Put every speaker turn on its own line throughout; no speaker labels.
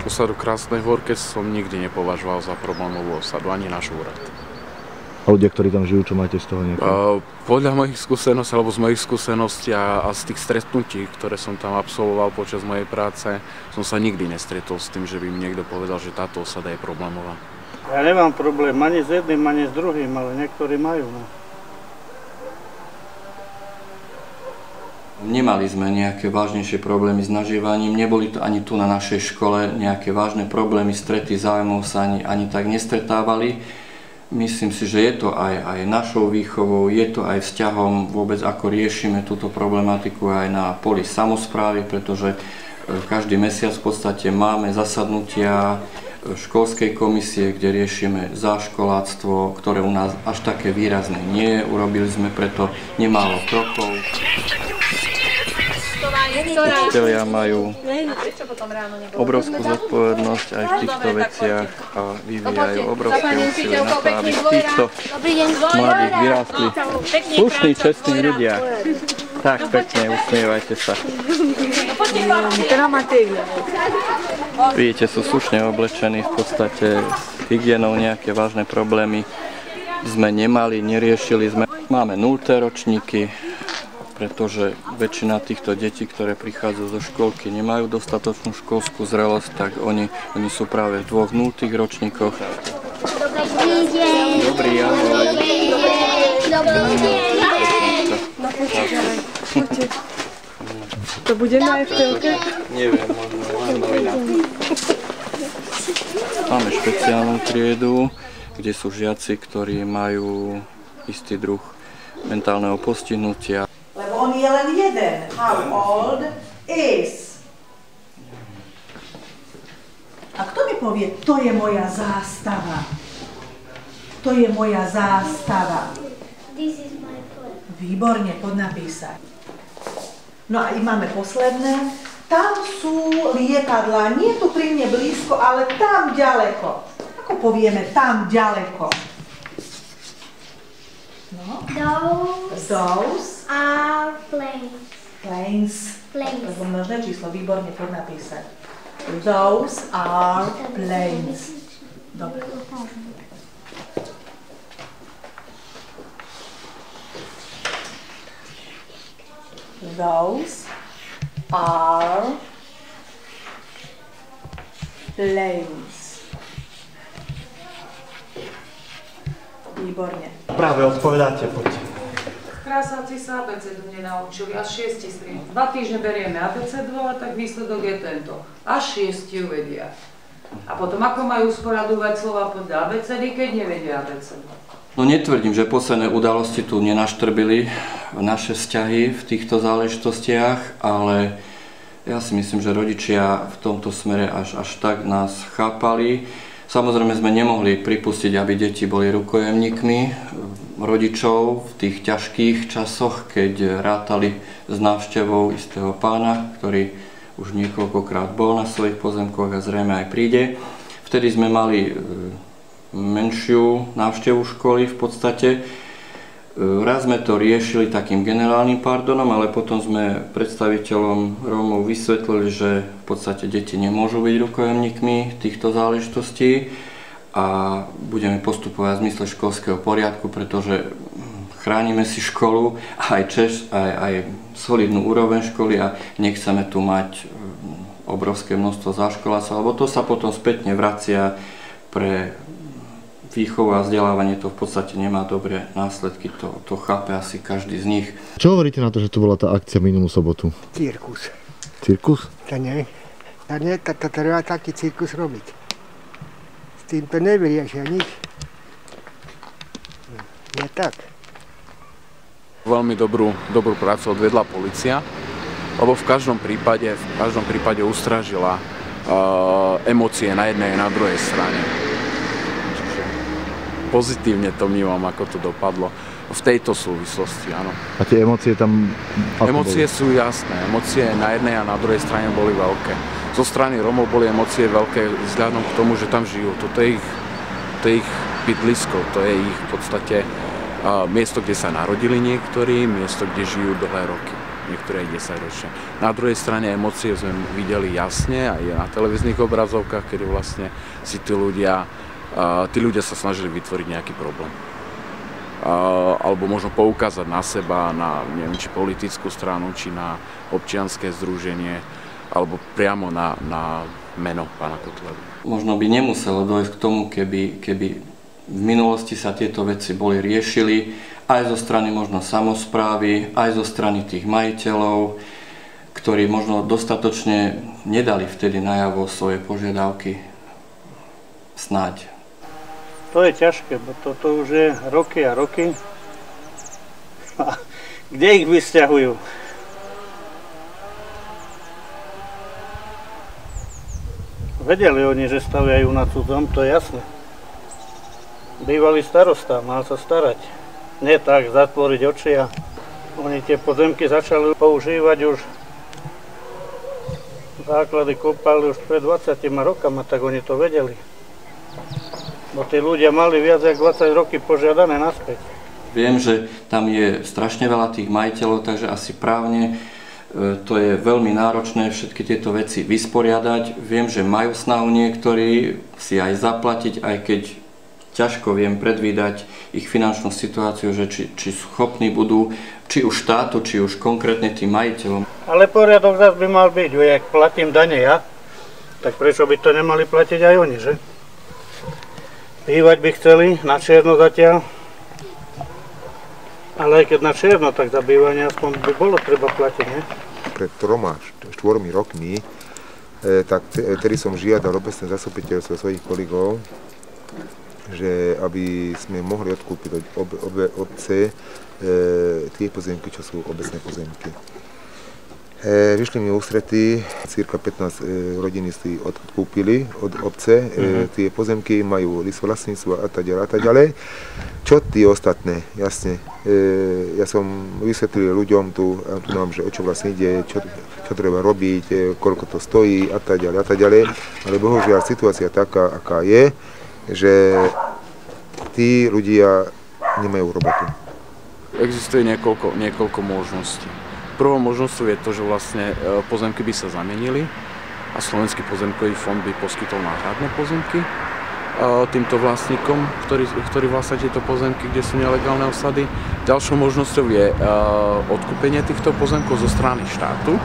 Osadu Krásnej Hôrke som nikdy nepovažoval za problémovú osadu, ani náš úrad.
A ľudia, ktorí tam žijú, čo máte z toho nejaké?
Podľa mojich skúseností, alebo z mojich skúseností a z tých stretnutí, ktoré som tam absolvoval počas mojej práce, som sa nikdy nestretol s tým, že by mi niekto povedal, že táto osada je problémová.
Ja nemám problém ani s jedným, ani s druhým, ale niektorí majú. No.
Nemali sme nejaké vážnejšie problémy s nažívaním, neboli to ani tu na našej škole, nejaké vážne problémy, strety záujmov sa ani tak nestretávali. Myslím si, že je to aj našou výchovou, je to aj vzťahom vôbec, ako riešime túto problematiku aj na poli samosprávy, pretože každý mesiac v podstate máme zasadnutia školskej komisie, kde riešime záškoláctvo, ktoré u nás až také výrazné nie je. Urobili sme preto nemálo krokov. Učitelia majú obrovskú zodpovednosť aj v týchto veciach a vyvíjajú obrovské úsilie na to, aby z týchto mladých vyrástli slušní, čestní ľudia. Tak, pekne, usmievajte sa. Vidíte, sú slušne oblečení, v podstate s hygienou nejaké vážne problémy sme nemali, neriešili sme. Máme 0. ročníky, pretože väčšina týchto detí, ktoré prichádzajú zo školky, nemajú dostatočnú školskú zrelosť, tak oni sú práve v 2 0. ročníkoch.
Dobrý deň.
Dobrý, ahoj.
Dobrý deň.
To bude na FTLke?
Neviem, možno len novina. Máme špeciálnu triedu, kde sú žiaci, ktorí majú istý druh mentálneho postihnutia.
Lebo on je len jeden. How old is? A kto mi povie, to je moja zástava? To je moja zástava.
This is my flag.
Výborne, poď napísať. No a máme posledné. Tam sú lietadlá, nie tu pri mne blízko, ale tam ďaleko. Ako povieme, tam ďaleko? No. Those
are planes.
Planes.
Planes.
Lebo množné číslo, výborne, poď napísať. Those are planes. Dobre. Those are planes. Výborne.
Práve odpovedáte, poďte.
Krásáci sa abecedu nenaučili, až 6 strien. 2 týždne berieme abecedu, a tak výsledok je tento. Až 6 ju vedia. A potom ako majú sporadúvať slova podľa abecedy, keď nevedia abecedu?
No netvrdím, že posledné udalosti tu nenaštrbili naše vzťahy v týchto záležitostiach, ale ja si myslím, že rodičia v tomto smere až tak nás chápali. Samozrejme sme nemohli pripustiť, aby deti boli rukojemníkmi rodičov v tých ťažkých časoch, keď rátali s návštevou istého pána, ktorý už niekoľkokrát bol na svojich pozemkoch a zrejme aj príde. Vtedy sme mali menšiu návštevu školy v podstate. Raz sme to riešili takým generálnym pardonom, ale potom sme predstaviteľom Rómov vysvetlili, že v podstate deti nemôžu byť rukojemníkmi týchto záležitostí a budeme postupovať v zmysle školského poriadku, pretože chránime si školu, aj solidnú úroveň školy a nechceme tu mať obrovské množstvo záškolácov, lebo to sa potom spätne vracia pre výchovu a vzdelávanie, to v podstate nemá dobré následky, to chápe asi každý z nich.
Čo hovoríte na to, že tu bola tá akcia minulú sobotu?
Cirkus.
Cirkus?
To nie, to treba taký cirkus robiť. S tým to nevyriešia nič. Je tak.
Veľmi dobrú prácu odvedla polícia, lebo v každom prípade ustrážila emócie na jednej a na druhej strane. Pozitívne to vnímam, ako to dopadlo v tejto súvislosti, áno.
A tie emócie tam...
Emócie sú jasné, emócie na jednej a na druhej strane boli veľké. Zo strany Rómov boli emócie veľké vzhľadom k tomu, že tam žijú. Toto je ich bydlisko, to je ich v podstate miesto, kde sa narodili niektorí, miesto, kde žijú dlhé roky. niektoré 10 ročné. Na druhej strane emócie sme videli jasne aj na televíznych obrazovkách, kedy vlastne si tí ľudia sa snažili vytvoriť nejaký problém. Alebo možno poukázať na seba, na neviem, či politickú stranu, či na občianske združenie, alebo priamo na meno pána Kotlebu.
Možno by nemuselo dojsť k tomu, keby v minulosti sa tieto veci boli riešili aj zo strany možno samosprávy, aj zo strany tých majiteľov, ktorí možno dostatočne nedali vtedy najavo svoje požiadavky. Snáď.
To je ťažké, bo toto už je roky a roky. A kde ich vysťahujú? Vedeli oni, že staviajú na cudzom, to je jasné. Bývalý starosta, mal sa starať. Nie tak, zatvoriť oči a oni tie pozemky začali používať už. Základy kopali už pred 20 rokama, tak oni to vedeli. Bo tí ľudia mali viac ako 20 roky požiadané naspäť.
Viem, že tam je strašne veľa tých majiteľov, takže asi právne to je veľmi náročné všetky tieto veci vysporiadať. Viem, že majú snahu niektorí si aj zaplatiť, aj keď ťažko viem predvídať ich finančnú situáciu, že či schopní budú, či už štátu, či už konkrétne tým majiteľom.
Ale poriadok zase by mal byť, ak platím dane ja, tak prečo by to nemali platiť aj oni, že? Bývať by chceli na čierno zatiaľ, ale aj keď na čierno, tak za bývanie aspoň by bolo treba platiť, ne?
Pred 3-4 rokmi, tak tedy som žiadal obecné zastupiteľstvo svojich kolegov, že aby sme mohli odkúpiť od obce tie pozemky, čo sú obecné pozemky. Vyšli mi ústretí, cirka 15 rodiny si odkúpili od obce, tie pozemky majú list vlastníctva a tak ďalej. Čo tí ostatné, jasne. Ja som vysvetlil ľuďom tu nám, že o čo vlastne ide, čo treba robiť, koľko to stojí a tak ďalej. Ale bohužiaľ situácia taká, aká je, že tí ľudia nemajú robotu.
Existuje niekoľko možností. Prvou možnosťou je to, že vlastne pozemky by sa zamenili a Slovenský pozemkový fond by poskytol náhradné pozemky týmto vlastníkom, ktorí vlastnia tieto pozemky, kde sú nelegálne osady. Ďalšou možnosťou je odkúpenie týchto pozemkov zo strany štátu.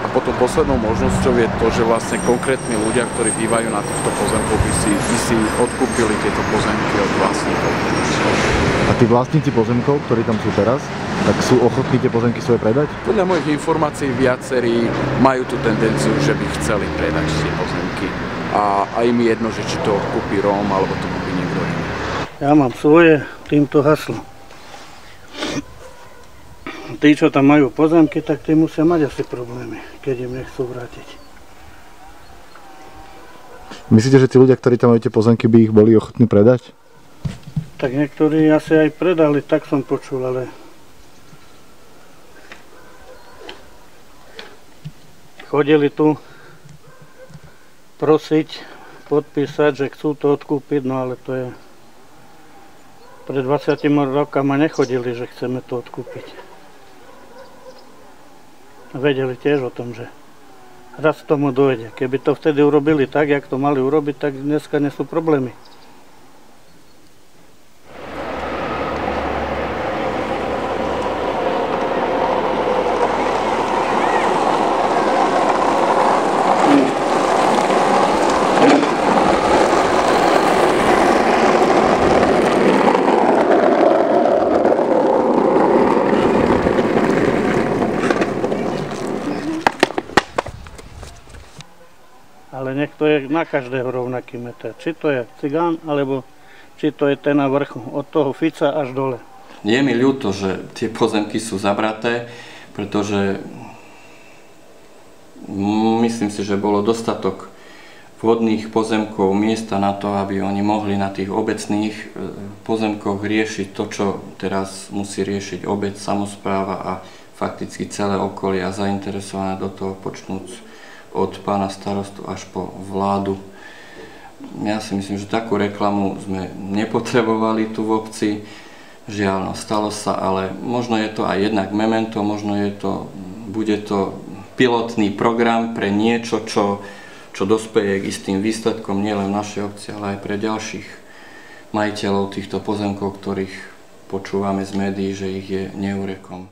A potom poslednou možnosťou je to, že vlastne konkrétni ľudia, ktorí bývajú na týchto pozemkoch, by si odkúpili tieto pozemky od vlastníkov.
A tí vlastníci pozemkov, ktorí tam sú teraz, tak sú ochotní tie pozemky svoje predať?
Podľa mojich informácií viacerí majú tú tendenciu, že by chceli predať tie pozemky. A im je jedno, že či to kúpi Róm, alebo to kúpi niekto iný.
Ja mám svoje, týmto haslo. Tí, čo tam majú pozemky, tak tí musia mať asi problémy, keď im nechcú vrátiť.
Myslíte, že tí ľudia, ktorí tam majú tie pozemky, by ich boli ochotní predať?
Tak niektorí asi aj predali, tak som počul, ale chodili tu prosiť, podpísať, že chcú to odkúpiť, no ale to je... Pred 20 rokama nechodili, že chceme to odkúpiť. Vedeli tiež o tom, že raz tomu dojde. Keby to vtedy urobili tak, jak to mali urobiť, tak dneska nie sú problémy. Ale nech to je na každého rovnaký meter. Či to je cigán, alebo či to je ten na vrchu. Od toho Fica až dole.
Je mi ľúto, že tie pozemky sú zabraté, pretože myslím si, že bolo dostatok vhodných pozemkov, miesta na to, aby oni mohli na tých obecných pozemkoch riešiť to, čo teraz musí riešiť obec, samospráva a fakticky celé okolie a zainteresované do toho počnúc od pána starostu až po vládu. Ja si myslím, že takú reklamu sme nepotrebovali tu v obci. Žiaľ, no, stalo sa, ale možno je to aj jednak memento, možno bude to pilotný program pre niečo, čo dospeje k istým výsledkom nielen v našej obci, ale aj pre ďalších majiteľov týchto pozemkov, ktorých počúvame z médií, že ich je neúrekom.